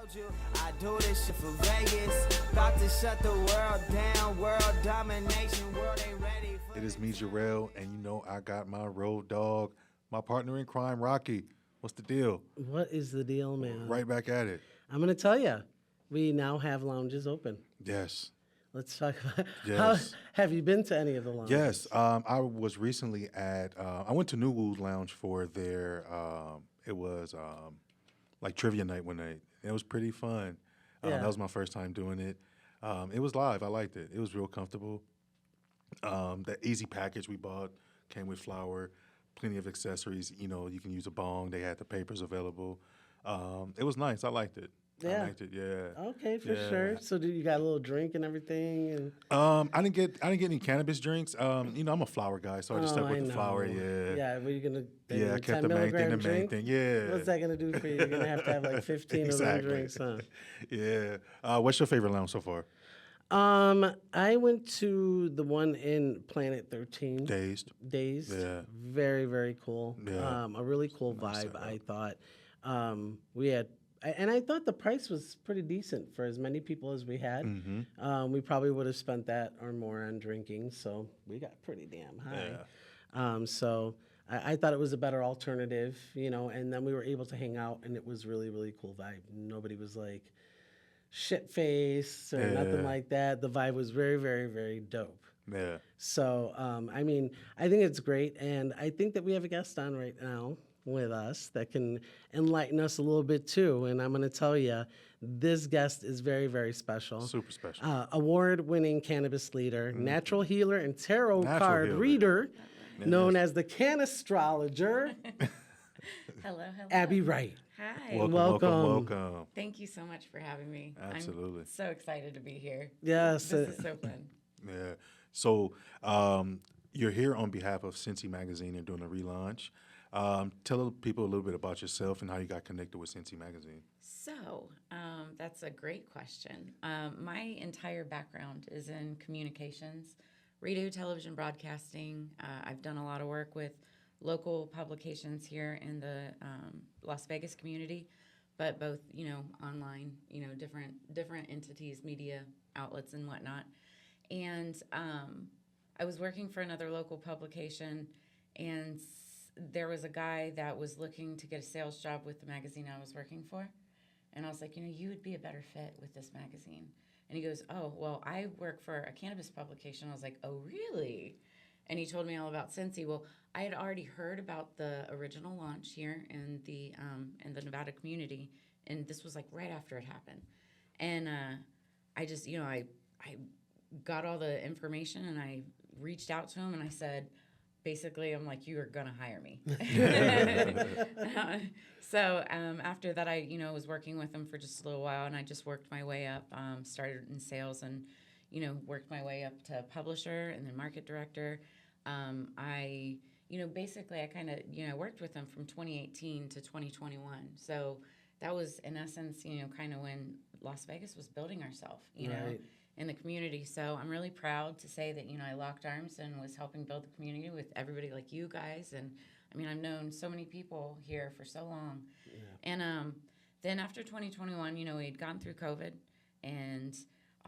told you I do this shit for Vegas. About to shut the world down. World domination. World ain't ready for It is me, Jorrell, and you know I got my road dog, my partner in crime, Rocky. What's the deal? What is the deal, man? Right back at it. I'm going to tell you, we now have lounges open. Yes. Let's talk about Yes. how have you been to any of the lounges? Yes. I was recently at, I went to New Woo's Lounge for their, it was like trivia night one night. It was pretty fun. Yeah. That was my first time doing it. It was live. I liked it. It was real comfortable. The easy package we bought came with flour, plenty of accessories. You know, you can use a bong. They had the papers available. It was nice. I liked it. Yeah. I liked it. Yeah. Okay, for Yeah. sure. So you got a little drink and everything, and I didn't get any cannabis drinks. You know, I'm a flower guy, so I just stuck with the flower. Yeah. Yeah, what are you gonna? Yeah, I kept the main thing. The main thing. Yeah. What's that gonna do for you? You're gonna have to have like 15 of them drinks, huh? Yeah. What's your favorite lounge so far? I went to the one in Planet 13. Dazed. Yeah. Very, very cool. Yeah. A really cool vibe, I thought. We had, and I thought the price was pretty decent for as many people as we had. Mm-hmm. We probably would have spent that or more on drinking, so we got pretty damn high. Yeah. So I thought it was a better alternative, you know, and then we were able to hang out, and it was really, really cool vibe. Nobody was like shit face or nothing like that. The vibe was very, very, very dope. Yeah. So, I mean, I think it's great, and I think that we have a guest on right now with us that can enlighten us a little bit too. And I'm going to tell you, this guest is very, very special. Super special. Award-winning cannabis leader, natural healer, and tarot card healer. reader, known as the Cannastrologer, Hello. Abi Wright. Hi. Welcome. Thank you so much for having me. Absolutely. I'm so excited to be here. Yes. This is so fun. Yeah. So you're here on behalf of Sensi Magazine and doing a relaunch. Tell people a little bit about yourself and how you got connected with Sensi Magazine. So that's a great question. My entire background is in communications, radio, television, broadcasting. I've done a lot of work with local publications here in the Las Vegas community, but both, you know, online, you know, different entities, media outlets and whatnot. And I was working for another local publication, and there was a guy that was looking to get a sales job with the magazine I was working for. And I was like, you know, you would be a better fit with this magazine. And he goes, oh, well, I work for a cannabis publication. I was like, oh, really? And he told me all about Sensi. Well, I had already heard about the original launch here in the Nevada community, and this was like right after it happened. And I just, you know, I got all the information, and I reached out to him, and I said, basically, I'm like, you are gonna hire me. So after that, I, you know, was working with him for just a little while, and I just worked my way up. Started in sales, and you know, worked my way up to publisher and then market director. You know, basically I kind of, you know, worked with them from 2018 to 2021. So that was, in essence, you know, kind of when Las Vegas was building ourselves, you know, in the community. So I'm really proud to say that, you know, I locked arms and was helping build the community with everybody like you guys. And I mean, I've known so many people here for so long. Yeah. And then after 2021, you know, we had gone through COVID, and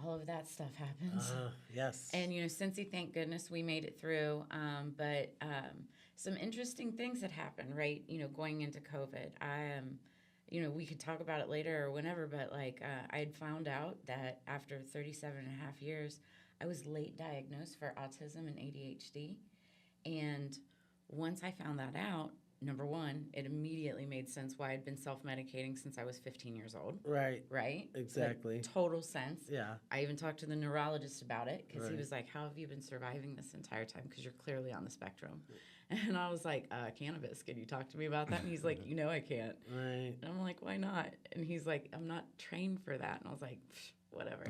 all of that stuff happened. Yes. And, you know, Sensi, thank goodness we made it through. But some interesting things had happened, right? You know, going into COVID. You know, we could talk about it later or whenever, but like I had found out that after 37 and a half years, I was late diagnosed for autism and ADHD. And once I found that out, number one, it immediately made sense why I'd been self-medicating since I was 15 years old. Right. Right? Exactly. Like, total sense. Yeah. I even talked to the neurologist about it because he was like, how have you been surviving this entire time? Because you're clearly on the spectrum. And I was like, cannabis, can you talk to me about that? And he's like, you know I can't. Right. And I'm like, why not? And he's like, I'm not trained for that. And I was like, whatever.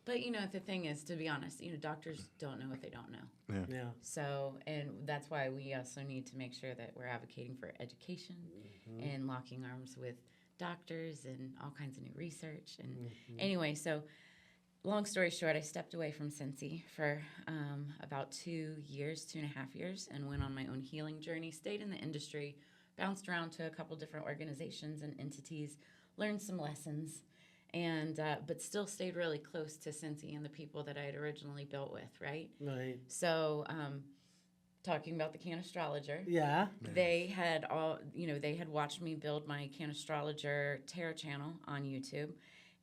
But, you know, the thing is, to be honest, you know, doctors don't know what they don't know. Yeah. So, and that's why we also need to make sure that we're advocating for education and locking arms with doctors and all kinds of new research. And anyway, so long story short, I stepped away from Sensi for about 2.5 years, and went on my own healing journey, stayed in the industry, bounced around to a couple different organizations and entities, learned some lessons, and but still stayed really close to Sensi and the people that I had originally built with, right? Right. So, talking about the Cannastrologer, Yeah. they had they had watched me build my Cannastrologer Tarot channel on YouTube,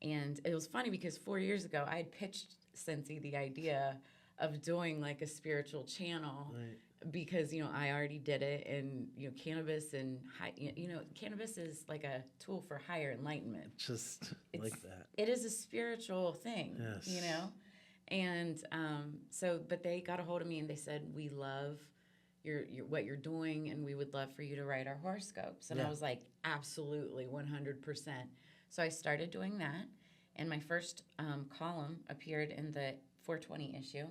and it was funny because 4 years ago I had pitched Sensi the idea of doing like a spiritual channel. Right. Because I already did it, and cannabis and cannabis is like a tool for higher enlightenment. Just like that. It is a spiritual thing, Yes. and but they got a hold of me and they said, we love your what you're doing, and we would love for you to write our horoscopes. And I was like, absolutely, 100%. So I started doing that, and my first column appeared in the 420 issue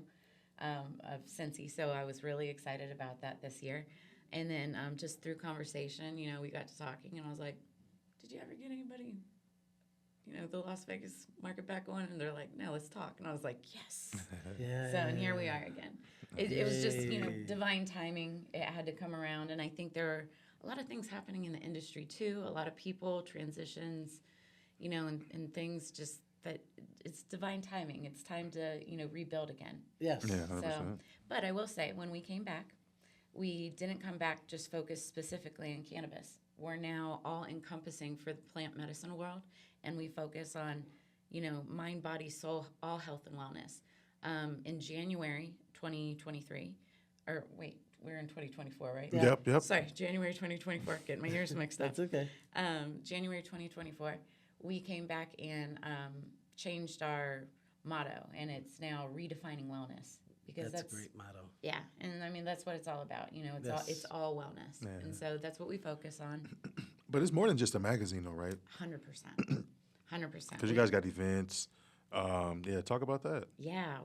of Sensi, so I was really excited about that this year. And then just through conversation, we got to talking, and I was like, did you ever get anybody, the Las Vegas market back on? And they're like, no, let's talk. And I was like, yes. Yeah. So, and here we are again. It was just, divine timing. It had to come around, and I think there are a lot of things happening in the industry too, a lot of people, transitions, and things just that it's divine timing. It's time to, rebuild again. Yes. Yeah, 100%. So, but I will say, when we came back, we didn't come back just focused specifically on cannabis. We're now all encompassing for the plant medicine world, and we focus on, mind, body, soul, all health and wellness. In January 2023, or wait, we're in 2024, right? Yeah. Yep. Sorry, January 2024. Getting my years mixed up. That's okay. January 2024, we came back and changed our motto, and it's now redefining wellness, because That's a great motto. yeah, and I mean that's what it's all about. It's all wellness, Yeah. and so that's what we focus on. But it's more than just a magazine, though, right? 100%, 100%. Because you guys got events. Yeah, talk about that. Yeah,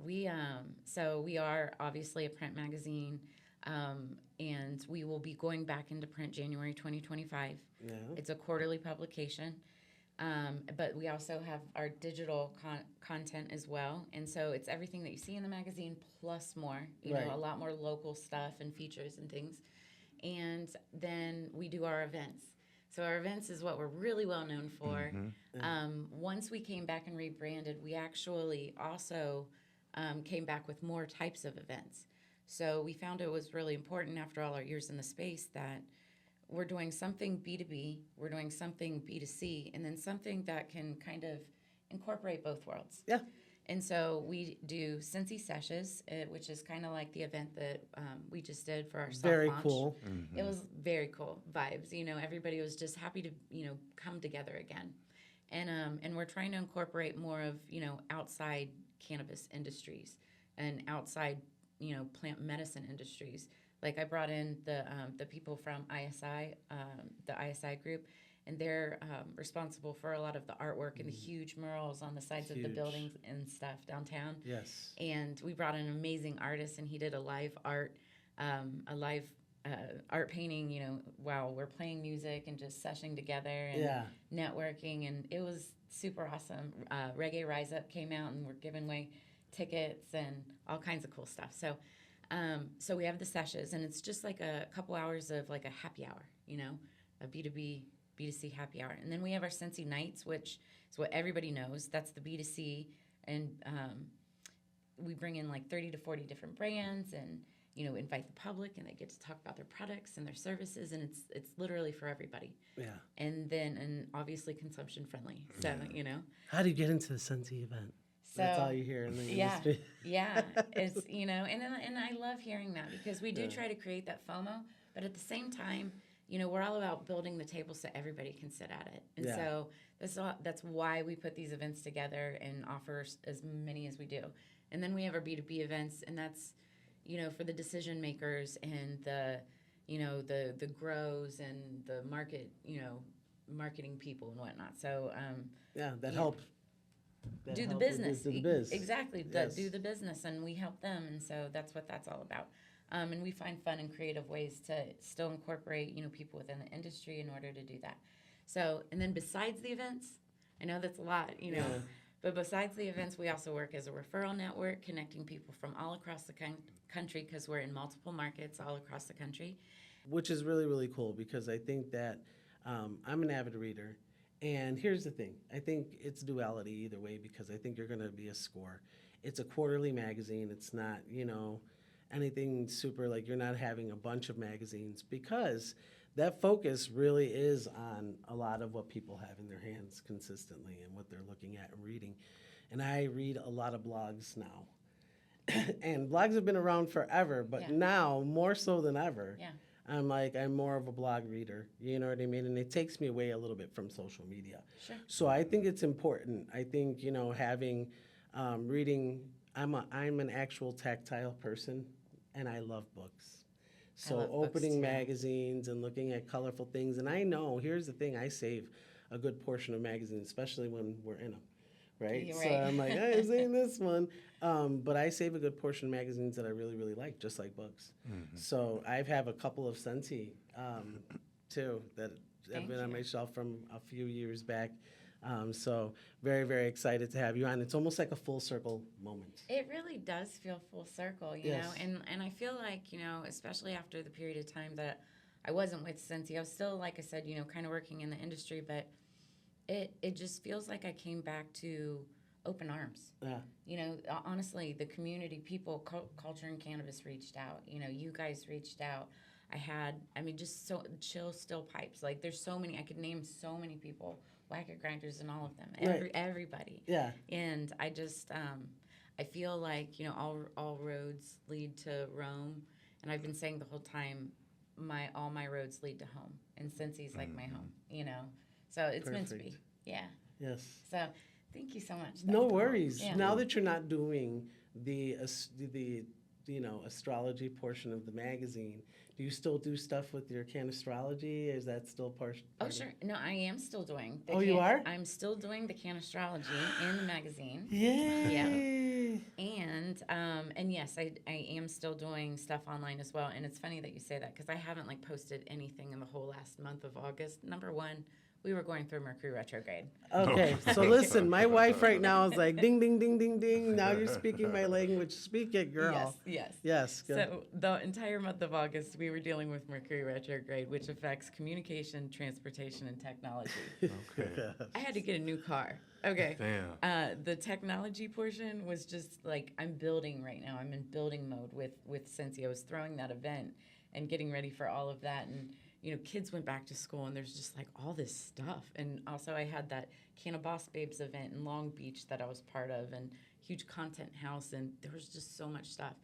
so we are obviously a print magazine, and we will be going back into print January 2025. Yeah. It's a quarterly publication, but we also have our digital content as well, and so it's everything that you see in the magazine plus more. Right. A lot more local stuff and features and things, and then we do our events. So our events is what we're really well known for. Once we came back and rebranded, we actually also came back with more types of events. So we found it was really important after all our years in the space that we're doing something B2B, we're doing something B2C, and then something that can kind of incorporate both worlds. Yeah. And so we do Sensi Sessions, which is kind of like the event that we just did for our soft Very launch. cool. It was very cool vibes. Everybody was just happy to, come together again. And we're trying to incorporate more of, outside cannabis industries and outside, plant medicine industries. Like I brought in the people from ISI, the ISI group, and they're responsible for a lot of the artwork and the huge murals on the sides of the Huge. buildings and stuff downtown. Yes. And we brought in an amazing artist, and he did a live art painting, while we're playing music and just seshing together and Yeah. networking, and it was super awesome. Reggae Rise Up came out, and we're giving away tickets and all kinds of cool stuff. So we have the sessions, and it's just like a couple hours of like a happy hour, a B2B, B2C happy hour. And then we have our Sensi Nights, which is what everybody knows. That's the B2C, and we bring in like 30 to 40 different brands, and invite the public, and they get to talk about their products and their services, and it's literally for everybody. Yeah. And obviously consumption friendly. So How do you get into the Sensi event? That's all you hear in the industry. Yeah, it's and I love hearing that, because we do try to create that FOMO, but at the same time, we're all about building the table so everybody can sit at it. And so that's why we put these events together and offer as many as we do. And then we have our B2B events, and that's for the decision makers and the grows and the market, marketing people and whatnot. So that help. Do the business. Do the biz. Exactly. Yes. Do the business, and we help them, and so that's what that's all about. And we find fun and creative ways to still incorporate, people within the industry in order to do that. So, and then besides the events, I know that's a lot, but besides the events, we also work as a referral network, connecting people from all across the country, because we're in multiple markets all across the country. Which is really, really cool, because I think that I'm an avid reader, And here's the thing. I think it's duality either way because I think you're going to be a score. It's a quarterly magazine. It's not, anything super like you're not having a bunch of magazines because that focus really is on a lot of what people have in their hands consistently and what they're looking at and reading. And I read a lot of blogs now. And blogs have been around forever, but Yeah. now more so than ever. Yeah. I'm more of a blog reader, you know what I mean? And it takes me away a little bit from social media. Sure. So I think it's important. I think, having, reading, I'm an actual tactile person and I love books. So love books, opening too. magazines and looking at colorful things. And I know, here's the thing, I save a good portion of magazines, especially when we're in them. Right? You're So right. I'm like, I ain't seen this one. But I save a good portion of magazines that I really, really like, just like books. So I have a couple of Sensi, too, that have Thank been on you. my shelf from a few years back. So very, very excited to have you on. It's almost like a full circle moment. It really does feel full circle, you Yes. know, and I feel like, especially after the period of time that I wasn't with Sensi, I was still, like I said, kind of working in the industry, but it just feels like I came back to open arms. Yeah. Honestly, the community, people, culture and cannabis reached out. You guys reached out. Just so chill, still pipes. Like there's so many, I could name so many people, whack-it grinders and all of them, Right. everybody. Yeah. And I just, I feel like, all roads lead to Rome. And I've been saying the whole time, all my roads lead to home. And Sensi's like my home, So it's meant to be. Perfect. Yeah. Yes. So thank you so much. No worries. Yeah. Now that you're not doing the astrology portion of the magazine, do you still do stuff with your Cannastrology? Is that still part? Oh, sure. No, I am still doing. You are? I'm still doing the Cannastrology in the magazine. Yay! And yes, I am still doing stuff online as well. And it's funny that you say that because I haven't posted anything in the whole last month of August. Number one, we were going through Mercury retrograde. Okay, so listen, my wife right now is like, ding, ding, ding, ding, ding. Now you're speaking my language. Speak it, girl. Yes. Yes. Good. So the entire month of August, we were dealing with Mercury retrograde, which affects communication, transportation, and technology. Okay. I had to get a new car. Okay. Damn. The technology portion was just like I'm building right now. I'm in building mode with Sensi. I was throwing that event and getting ready for all of that, and kids went back to school, and there's just all this stuff. And also, I had that Cannabis Babes event in Long Beach that I was part of, and huge content house, and there was just so much stuff.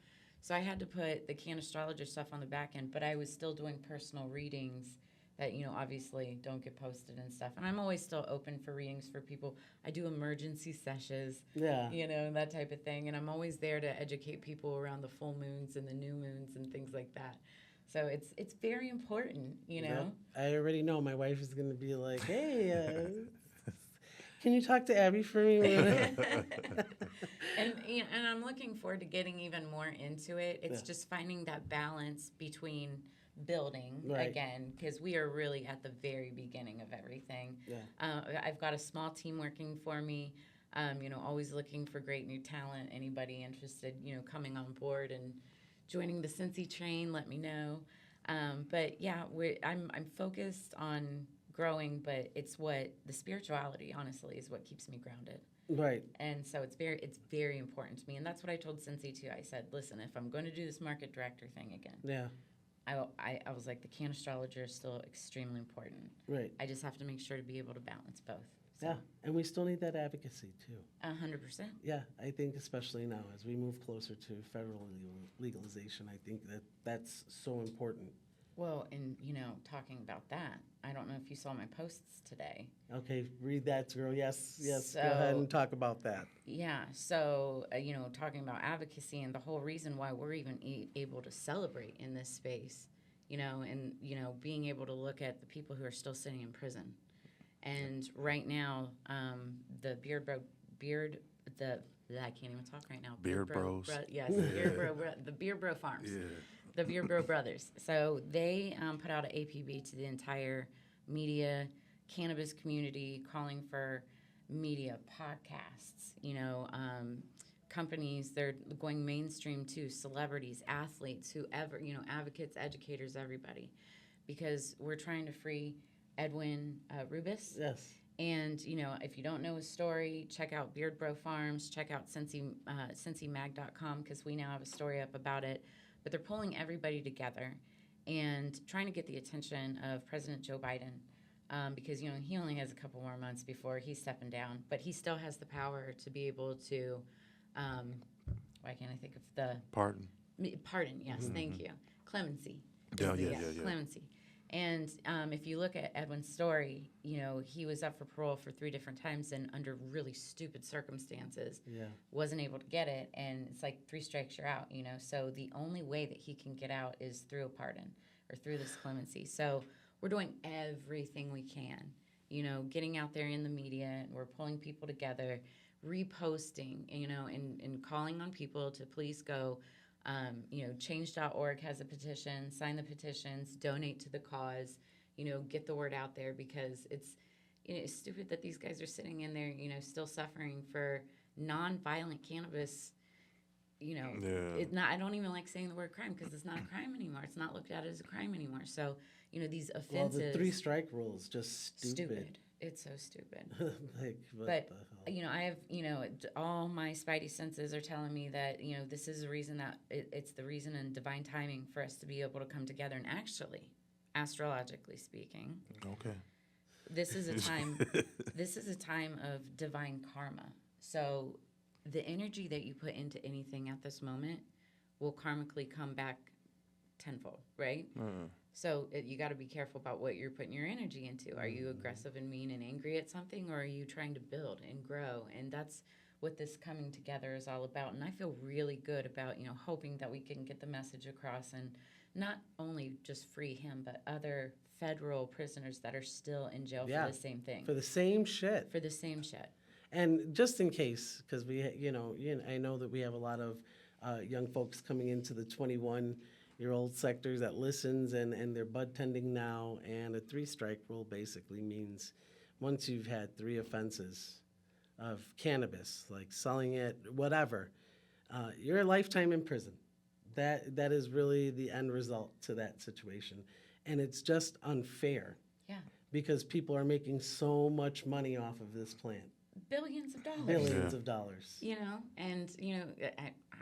So I had to put the Cannastrologer stuff on the back end, but I was still doing personal readings that obviously don't get posted and stuff. And I'm always still open for readings for people. I do emergency sessions, Yeah. That type of thing. And I'm always there to educate people around the full moons and the new moons and things like that. So it's very important, Yep. I already know my wife is going to be like, hey, can you talk to Abby for me? And I'm looking forward to getting even more into it. It's just finding that balance between building again, because we are really at the very beginning of everything. Yeah. I've got a small team working for me. Always looking for great new talent. Anybody interested, coming on board and joining the Sensi train, let me know. But yeah, I'm focused on growing, but it's what the spirituality, honestly, is what keeps me grounded. Right. And so it's very important to me. And that's what I told Sensi too. I said, listen, if I'm going to do this market director thing again, Yeah. I was like, the Cannastrologer is still extremely important. Right. I just have to make sure to be able to balance both. So, Yeah. And we still need that advocacy too. 100%. Yeah, I think especially now as we move closer to federal legalization, I think that's so important. Well, and talking about that, I don't know if you saw my posts today. Okay, read that, girl. Yes, go So- ahead and talk about that. Yeah, so, talking about advocacy and the whole reason why we're even able to celebrate in this space, and, being able to look at the people who are still sitting in prison. And right now, the I can't even talk right now. Beard Bros. Yes, the Beard Bro Farms. Yeah. The Beard Bro Brothers. So they put out an APB to the entire media, cannabis community, calling for media, podcasts, companies. They're going mainstream too, celebrities, athletes, whoever, advocates, educators, everybody. Because we're trying to free Edwin Rubis. Yes. And, if you don't know his story, check out Beard Bro Farms, check out SensiMag.com, because we now have a story up about it. But they're pulling everybody together and trying to get the attention of President Joe Biden, because, he only has a couple more months before he's stepping down. But he still has the power to be able to, why can't I think of the... Pardon. Pardon, yes, thank you. Clemency. Yeah. Clemency. And if you look at Edwin's story, he was up for parole for 3 different times and under really stupid circumstances. Yeah. Wasn't able to get it, and it's like 3 strikes you're out, So the only way that he can get out is through a pardon or through this clemency. So we're doing everything we can, getting out there in the media, and we're pulling people together, reposting, and calling on people to please go. Change.org has a petition, sign the petitions, donate to the cause, get the word out there, because it's stupid that these guys are sitting in there, still suffering for non-violent cannabis. I don't even like saying the word crime, because it's not a crime anymore. It's not looked at as a crime anymore. So, these offenses. Well, the 3 strike rule is just stupid. It's so stupid. What But the hell? I have, all my spidey senses are telling me that, this is the reason that it's the reason and divine timing for us to be able to come together. And actually, astrologically speaking, Okay. this is a time, of divine karma. So the energy that you put into anything at this moment will karmically come back tenfold, right? So you got to be careful about what you're putting your energy into. Are you aggressive and mean and angry at something, or are you trying to build and grow? And that's what this coming together is all about. And I feel really good about, hoping that we can get the message across, and not only just free him, but other federal prisoners that are still in jail for the same thing. For the same shit. For the same shit. And just in case, because I know that we have a lot of young folks coming into the 21-year-old sectors that listens, and they're bud tending now. And a 3-strike rule basically means once you've had 3 offenses of cannabis, like selling it, whatever, you're a lifetime in prison. That is really the end result to that situation. And it's just unfair. Yeah. Because people are making so much money off of this plant. Billions of dollars. Billions of dollars. And,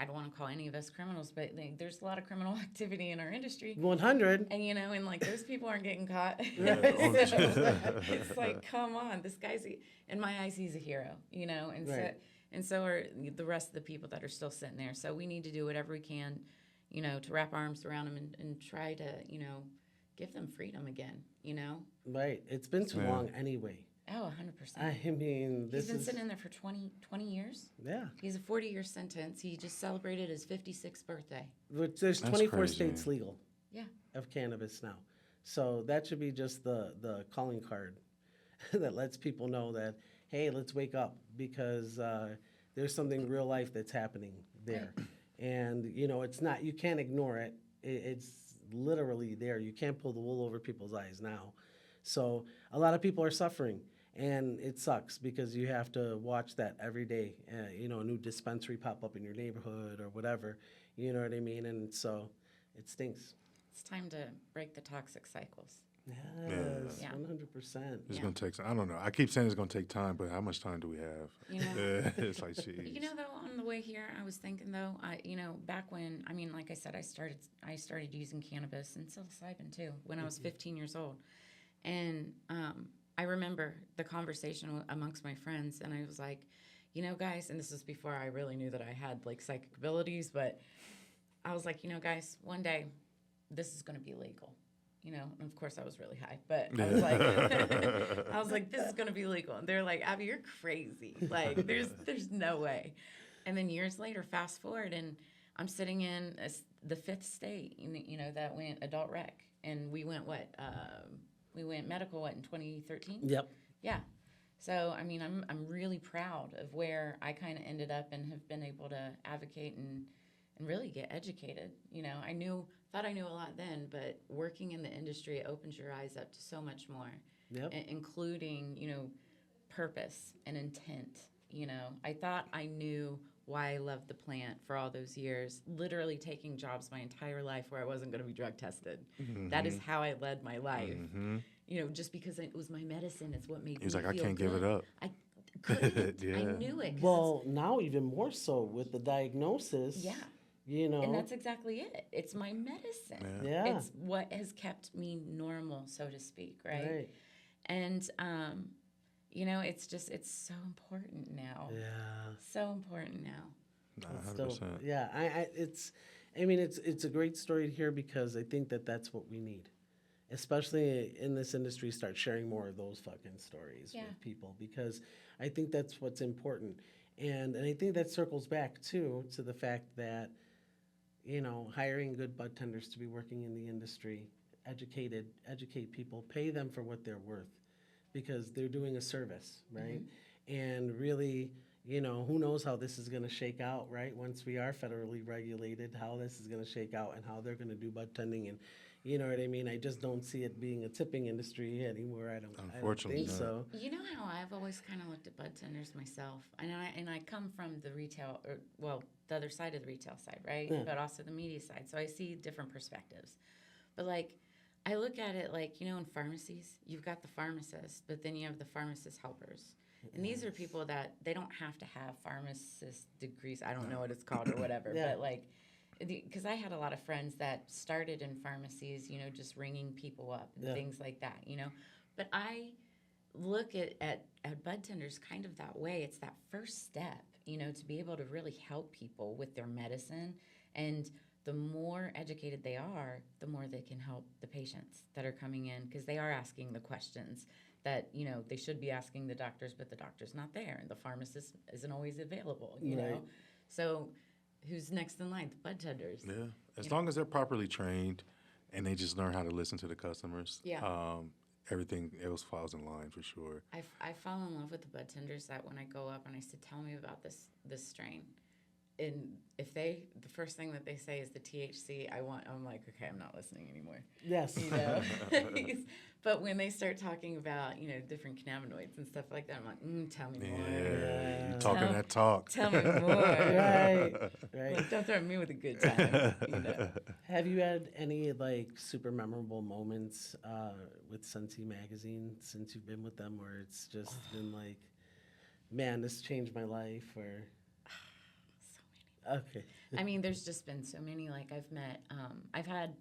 I don't want to call any of us criminals, but there's a lot of criminal activity in our industry. 100. And, and like those people aren't getting caught. Right. It's like, come on, this guy's, in my eyes, he's a hero, and Right. so are the rest of the people that are still sitting there. So we need to do whatever we can, to wrap our arms around them and try to, give them freedom again, Right. It's been too long anyway. Oh, 100%. I mean, He's been sitting in there for 20 years. Yeah. He's a 40-year sentence. He just celebrated his 56th birthday. Which there's That's 24 crazy. states legal Yeah. of cannabis now. So that should be just the calling card that lets people know that, hey, let's wake up, because there's something real life that's happening there. And, it's not, you can't ignore it. It's literally there. You can't pull the wool over people's eyes now. So a lot of people are suffering. And it sucks, because you have to watch that every day. A new dispensary pop up in your neighborhood or whatever. You know what I mean? And so it stinks. It's time to break the toxic cycles. Yes, Yeah. 100%. It's going to take, I don't know. I keep saying it's going to take time, but how much time do we have? It's like, jeez. Though, on the way here, I was thinking, though, back when, like I said, I started using cannabis and psilocybin, too, when I was 15 years old. And I remember the conversation amongst my friends, and I was like, guys, and this was before I really knew that I had, like, psychic abilities, but I was like, guys, one day this is going to be legal. And of course I was really high, but I was like, this is going to be legal. And they're like, Abby, you're crazy. Like, there's no way. And then years later, fast forward, and I'm sitting in the 5th state, that went adult rec. And we went we went medical, in 2013? Yep. Yeah. So, I'm really proud of where I kind of ended up and have been able to advocate and really get educated. I thought I knew a lot then, but working in the industry, it opens your eyes up to so much more, Yep. including, purpose and intent. I thought I knew why I loved the plant for all those years, literally taking jobs my entire life where I wasn't going to be drug tested. Mm-hmm. That is how I led my life. just because it was my medicine, it's what made He was me like, I feel can't give it good. up. I couldn't. I Yeah. knew it. 'cause Well, now even more so with the diagnosis. yeah. You know. And that's exactly it. It's my medicine. Yeah. It's what has kept me normal, so to speak, right? Right. And it's so important now. Yeah. So important now. It's 100%. dope. Yeah, it's a great story to hear because I think that's what we need, especially in this industry. Start sharing more of those fucking stories Yeah. with people because I think that's what's important, and I think that circles back too to the fact that hiring good bud tenders to be working in the industry, educate people, pay them for what they're worth, because they're doing a service, right? And really, who knows how this is going to shake out, right? Once we are federally regulated, how this is going to shake out and how they're going to do bud tending, and you know what I mean? I just don't see it being a tipping industry anymore. I don't Unfortunately, think so. You know how I've always kind of looked at bud tenders myself, and I come from the retail, the other side of the retail side, right? Yeah. But also the media side, so I see different perspectives. But like, I look at it like in pharmacies, you've got the pharmacist, but then you have the pharmacist helpers, and these are people that they don't have to have pharmacist degrees. I don't know what it's called or whatever, Yeah. but like. Because I had a lot of friends that started in pharmacies, just ringing people up and Yeah. things like that, But I look at bud tenders kind of that way. It's that first step, to be able to really help people with their medicine. And the more educated they are, the more they can help the patients that are coming in, because they are asking the questions that, they should be asking the doctors, but the doctor's not there and the pharmacist isn't always available, you Right. know? So who's next in line? The bud tenders. Yeah. As long as they're properly trained and they just learn how to listen to the customers, Yeah. everything else falls in line for sure. I fall in love with the bud tenders that when I go up and I say, tell me about this strain. And if the first thing that they say is the THC, I'm like, okay, I'm not listening anymore. Yes. But when they start talking about, different cannabinoids and stuff like that, I'm like, tell me more. Yeah. You talking Tell- that talk. Tell me more. Right. Right. Like, don't throw me with a good time. Have you had any super memorable moments with Sensi Magazine since you've been with them, where it's just been like, man, this changed my life, or? Okay. I mean, there's just been so many. Like I've met, I've had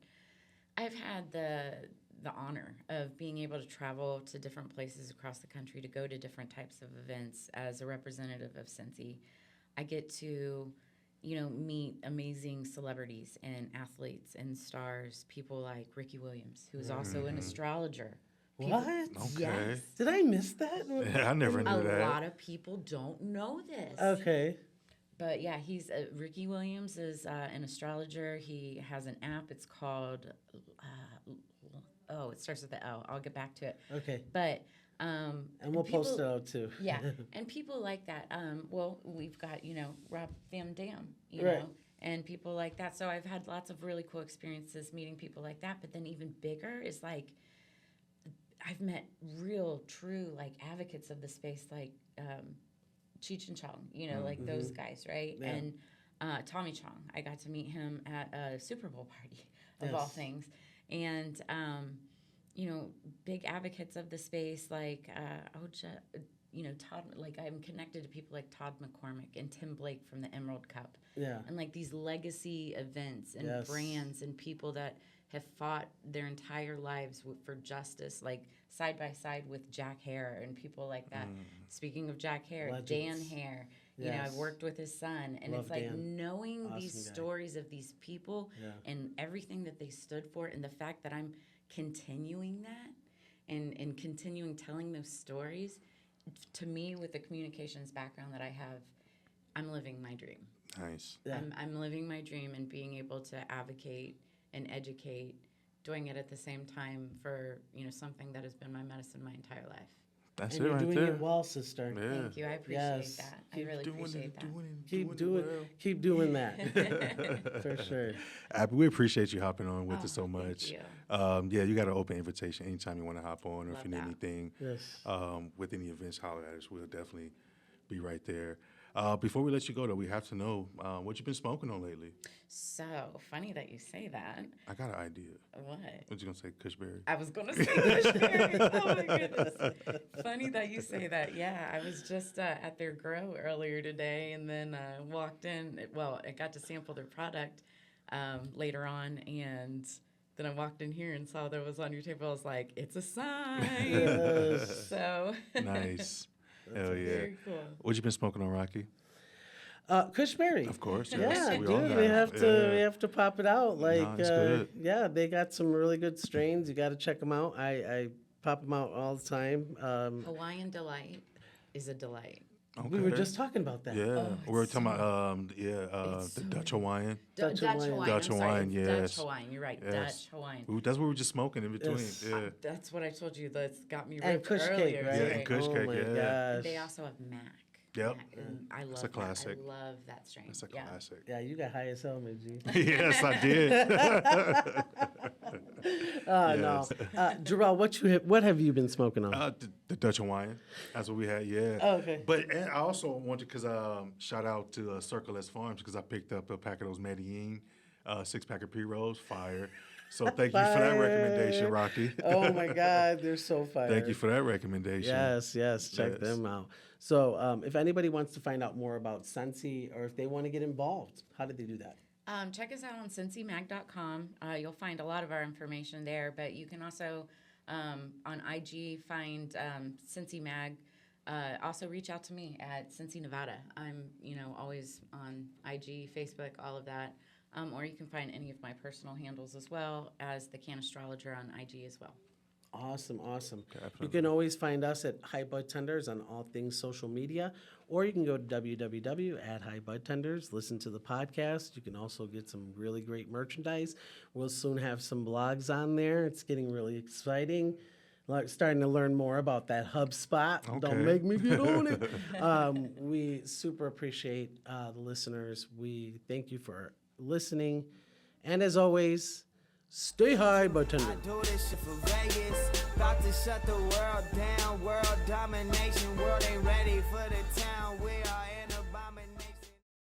the honor of being able to travel to different places across the country to go to different types of events as a representative of Sensi. I get to, meet amazing celebrities and athletes and stars, people like Ricky Williams, who's also an astrologer. What? Okay. Yes. Did I miss that? I never knew A that. lot of people don't know this. Okay. But yeah, he's Ricky Williams is an astrologer. He has an app. It's called it starts with the L. I'll get back to it. Okay. But And we'll post it out too. Yeah, and people like that. We've got Rob Van Dam, Right. know, and people like that. So I've had lots of really cool experiences meeting people like that. But then even bigger is like I've met real, true advocates of the space, like Cheech and Chong, like those guys, right? Yeah. And Tommy Chong, I got to meet him at a Super Bowl party, of all Yes. things. And, big advocates of the space, like, Todd, I'm connected to people like Todd McCormick and Tim Blake from the Emerald Cup. Yeah. And, these legacy events and Yes. brands and people that have fought their entire lives for justice, side by side with Jack Hare and people like that. Speaking of Jack Hare, Legends. Dan Hare, Yes. I've worked with his son, and Love it's like Dan. knowing Awesome these guy. stories of these people Yeah. and everything that they stood for, and the fact that I'm continuing that and continuing telling those stories. To me, with the communications background that I have, I'm living my dream. Nice. Yeah. I'm living my dream and being able to advocate and educate, doing it at the same time for something that has been my medicine my entire life. That's And it you're right doing there. it well, sister. Yeah. Thank you. I appreciate Yes. that. I really appreciate that. Keep doing that. For sure. Abby, we appreciate you hopping on with us so thank much. you. You got an open invitation anytime you want to hop on, or if Love you need that. anything Yes. with any events, holler at us. We'll definitely be right there. Before we let you go, though, we have to know what you've been smoking on lately. So funny that you say that. I got an idea. What? What you gonna say, Kushberry? I was going to say Kushberry. Oh, my goodness. Funny that you say that. Yeah, I was just at their grow earlier today and then walked in. I got to sample their product later on, and then I walked in here and saw that it was on your table. I was like, it's a sign. Yes. So Nice. Hell yeah. very cool. What you been smoking on, Rocky? Kushberry. Of course. Yeah, Yes. dude, all we have to Yeah. we have to pop it out. Like, it's good. yeah, they got some really good strains. You got to check them out. I pop them out all the time. Hawaiian Delight is a delight. We were Okay. just talking about that. Yeah, Oh, we were it's talking so- about it's the so Dutch good. Hawaiian. Dutch Dutch Hawaiian. Hawaiian. Dutch I'm sorry, Hawaiian, it's yes. Dutch Hawaiian. You're right. Yes. Dutch Hawaiian. That's what we were just smoking in between. Yes. Yeah, That's what I told you. That's got me And ripped Kush earlier. cake, right? Yeah, and Kush oh cake, my yeah. gosh. They also have Mac. Yep. Mac, and I love That's a that. classic. I love that strain. that's a Yeah. classic. Yeah, you got high as hell, G. Yes, I did. No, Jorrell, what have you been smoking on? The Dutch Hawaiian. That's what we had. Yeah. Oh, okay. But and I also wanted because shout out to Circle S Farms because I picked up a pack of those Medellin 6-pack of pre-rolls. Fire. So thank you for that recommendation, Fire. Rocky. Oh my God, they're so fire. Thank you for that recommendation. Yes, check Yes. them out. So, if anybody wants to find out more about Sensi or if they want to get involved, how do they do that? Check us out on sensimag.com. You'll find a lot of our information there, but you can also on IG find Sensi Mag. Also reach out to me at Sensi Nevada. I'm always on IG, Facebook, all of that. Or you can find any of my personal handles as well as the Cannastrologer on IG as well. Awesome. You Definitely. can always find us at High Bud Tenders on all things social media, or you can go to www.highbudtenders, listen to the podcast. You can also get some really great merchandise. We'll soon have some blogs on there. It's getting really exciting. Starting to learn more about that HubSpot. Okay. Don't make me get on it. We super appreciate the listeners. We thank you for listening. And as always, stay high, bartender. I do this shit for Vegas. About to shut the world down. World domination. World ain't ready for the town.